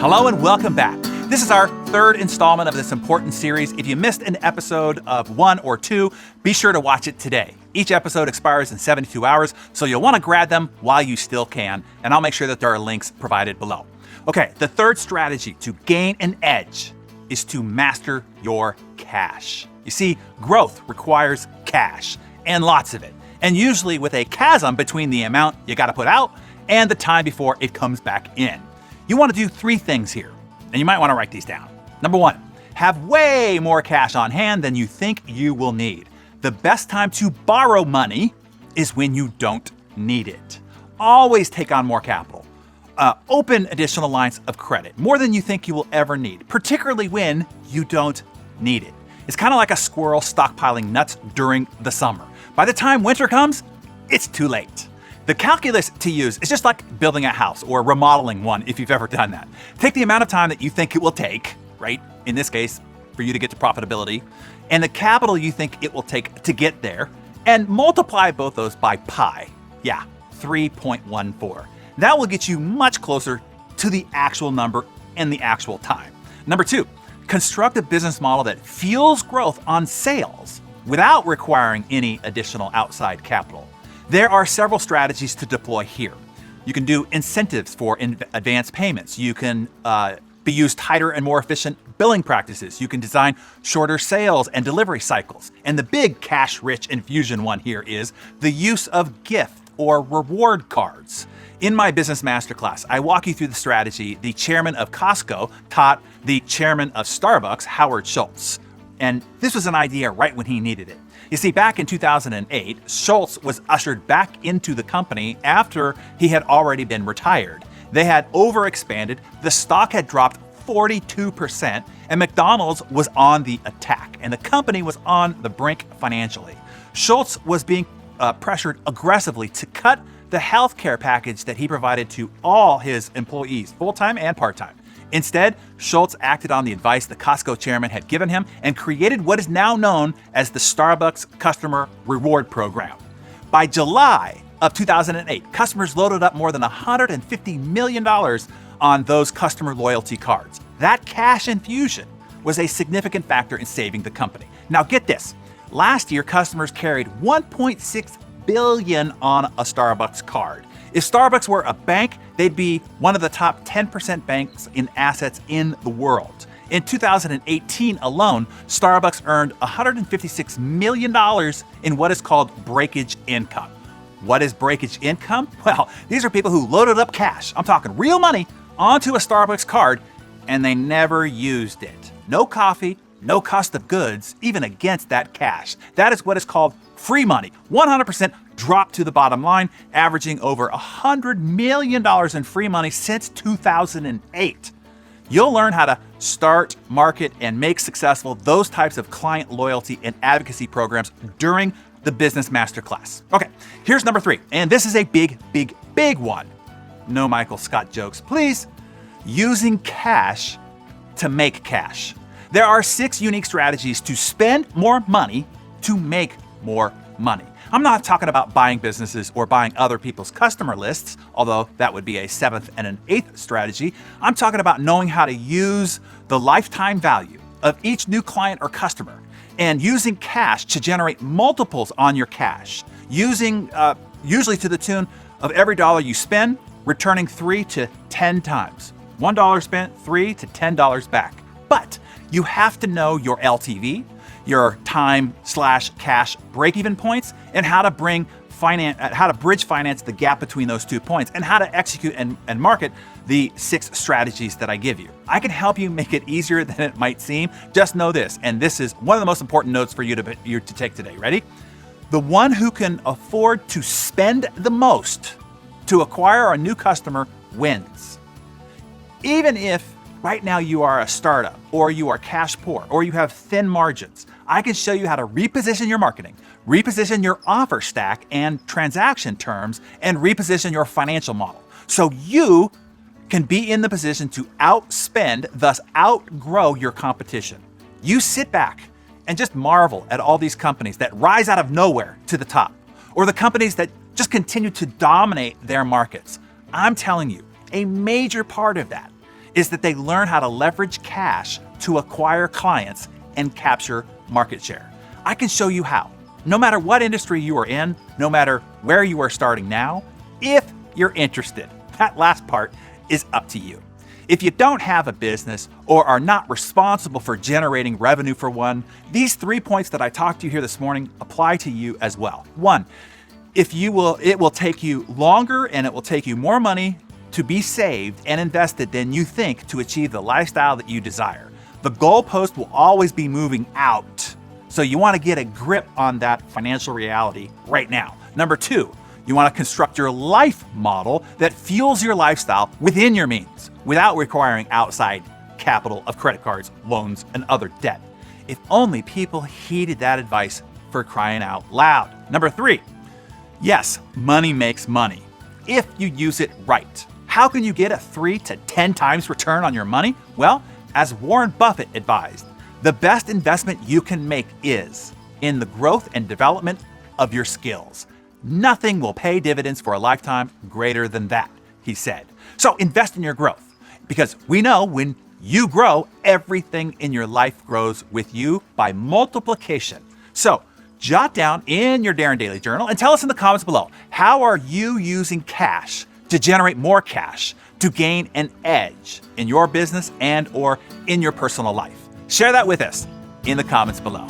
Hello and welcome back. This is our third installment of this important series. If you missed an episode of 1 or 2, be sure to watch it today. Each episode expires in 72 hours, so you'll want to grab them while you still can, and I'll make sure that there are links provided below. Okay, the third strategy to gain an edge is to master your cash. You see, growth requires cash, and lots of it, and usually with a chasm between the amount you got to put out and the time before it comes back in. You want to do 3 things here, and you might want to write these down. Number 1, have way more cash on hand than you think you will need. The best time to borrow money is when you don't need it. Always take on more capital. Open additional lines of credit, more than you think you will ever need, particularly when you don't need it. It's kind of like a squirrel stockpiling nuts during the summer. By the time winter comes, it's too late. The calculus to use is just like building a house or remodeling one if you've ever done that. Take the amount of time that you think it will take, right? In this case, for you to get to profitability, and the capital you think it will take to get there, and multiply both those by pi. Yeah, 3.14. That will get you much closer to the actual number and the actual time. Number 2, construct a business model that fuels growth on sales without requiring any additional outside capital. There are several strategies to deploy here. You can do incentives for advance payments. You can use tighter and more efficient billing practices. You can design shorter sales and delivery cycles. And the big cash-rich infusion one here is the use of gift or reward cards. In my business masterclass, I walk you through the strategy the chairman of Costco taught the chairman of Starbucks, Howard Schultz. And this was an idea right when he needed it. You see, back in 2008, Schultz was ushered back into the company after he had already been retired. They had overexpanded, the stock had dropped 42%, and McDonald's was on the attack, and the company was on the brink financially. Schultz was being pressured aggressively to cut the healthcare package that he provided to all his employees, full-time and part-time. Instead, Schultz acted on the advice the Costco chairman had given him and created what is now known as the Starbucks Customer Reward Program. By July of 2008, customers loaded up more than $150 million on those customer loyalty cards. That cash infusion was a significant factor in saving the company. Now get this, last year customers carried $1.6 billion on a Starbucks card. If Starbucks were a bank, they'd be one of the top 10% banks in assets in the world. In 2018 alone, Starbucks earned $156 million in what is called breakage income. What is breakage income? Well, these are people who loaded up cash, I'm talking real money, onto a Starbucks card, and they never used it. No coffee, no cost of goods, even against that cash. That is what is called free money. 100% drop to the bottom line, averaging over $100 million in free money since 2008. You'll learn how to start, market, and make successful those types of client loyalty and advocacy programs during the Business Masterclass. Okay, here's number 3, and this is a big, big, big one. No Michael Scott jokes, please. Using cash to make cash. There are 6 unique strategies to spend more money to make more money. I'm not talking about buying businesses or buying other people's customer lists, although that would be a 7th and an 8th strategy. I'm talking about knowing how to use the lifetime value of each new client or customer and using cash to generate multiples on your cash, using usually to the tune of every dollar you spend, returning 3 to 10 times. $1 spent, $3 to $10 back. But you have to know your LTV, your time/cash break-even points, and how to bridge finance the gap between those 2 points, and how to execute and market the 6 strategies that I give you. I can help you make it easier than it might seem. Just know this, and this is one of the most important notes for you to take today. Ready? The one who can afford to spend the most to acquire a new customer wins. Even if right now you are a startup, or you are cash poor, or you have thin margins, I can show you how to reposition your marketing, reposition your offer stack and transaction terms, and reposition your financial model so you can be in the position to outspend, thus outgrow your competition. You sit back and just marvel at all these companies that rise out of nowhere to the top, or the companies that just continue to dominate their markets. I'm telling you, a major part of that is that they learn how to leverage cash to acquire clients and capture market share. I can show you how. No matter what industry you are in, no matter where you are starting now, if you're interested. That last part is up to you. If you don't have a business or are not responsible for generating revenue for one, these 3 points that I talked to you here this morning apply to you as well. 1, it will take you longer and it will take you more money to be saved and invested than you think to achieve the lifestyle that you desire. The goalpost will always be moving out. So you want to get a grip on that financial reality right now. Number 2, you want to construct your life model that fuels your lifestyle within your means without requiring outside capital of credit cards, loans, and other debt. If only people heeded that advice, for crying out loud. Number 3, yes, money makes money if you use it right. How can you get a 3 to 10 times return on your money? Well, as Warren Buffett advised, the best investment you can make is in the growth and development of your skills. Nothing will pay dividends for a lifetime greater than that, he said. So invest in your growth, because we know when you grow, everything in your life grows with you by multiplication. So jot down in your Darren Daily Journal and tell us in the comments below, how are you using cash to generate more cash to gain an edge in your business and or in your personal life? Share that with us in the comments below.